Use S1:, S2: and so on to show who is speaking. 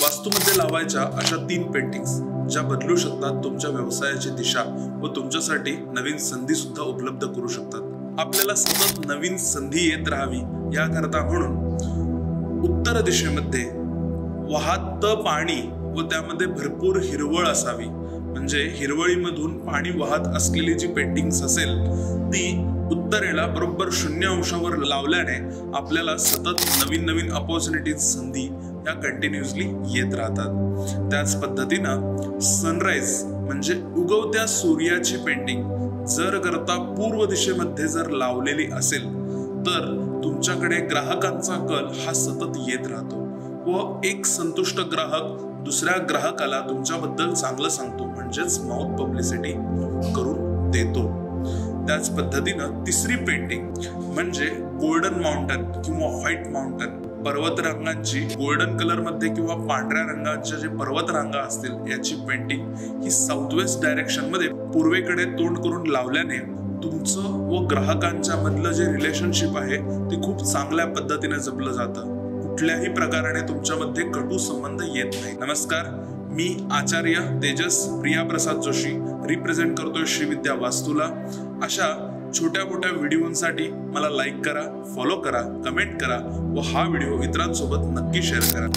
S1: वास्तूमध्ये लावायच्या अशा 3 पेंटिंग्स ज्या बदलू शकतात तुमच्या व्यवसायाची दिशा व तुमच्यासाठी नवीन संधी सुद्धा उपलब्ध करू शकतात। आपल्याला सतत नवीन संधी येत राहावी याकरता म्हणून उत्तर दिशेमध्ये वाहत पाणी व त्यामध्ये भरपूर हिरवळ असावी, म्हणजे हिरवळीमधून पाणी वाहत असलेली जी पेंटिंग्स असेल ती उत्तरेला बरोबर 0 अंशावर लावल्याने आपल्याला सतत नवीन नवीन अपॉर्च्युनिटीज संधी या कंटिन्युअसली येत राहतात। त्याच पद्धतीनं सनराइज म्हणजे उगवत्या सूर्याची पेंटिंग जर करता पूर्व दिशेमध्ये जर लावलेली असेल तर तुमच्याकडे ग्राहकांचा कल हा सतत येत राहतो व एक संतुष्ट ग्राहक दुसऱ्या ग्राहकाला तुमच्याबद्दल चांगलं सांगतो, म्हणजेच माउथ पब्लिसिटी करून देतो। त्याच पद्धतीनं तिसरी पेंटिंग म्हणजे गोल्डन माउंटन किंवा व्हाईट माउंटन, पर्वत रांगांची गोल्डन कलर मध्ये किंवा पांढऱ्या रंगाच्या जे पर्वत रांगा असतील याची पेंटिंग ही साऊथ वेस्ट डायरेक्शन मध्ये पूर्वेकडे तोंड करून लावल्याने तुमचं व ग्राहकांच्या मधलं जे रिलेशनशिप आहे ते खूप चांगल्या पद्धतीने जपलं जातं। कुठल्याही प्रकाराने तुमच्यामध्ये कटू संबंध येत नाही। नमस्कार, मी आचार्य तेजस प्रिया प्रसाद जोशी रिप्रेझेंट करतोय श्रीविद्या वास्तूला। अशा छोट्या मोठ्या व्हिडिओंसाठी मला लाईक करा, फॉलो करा, कमेंट करा व हा व्हिडिओ इतरांसोबत नक्की शेअर करा।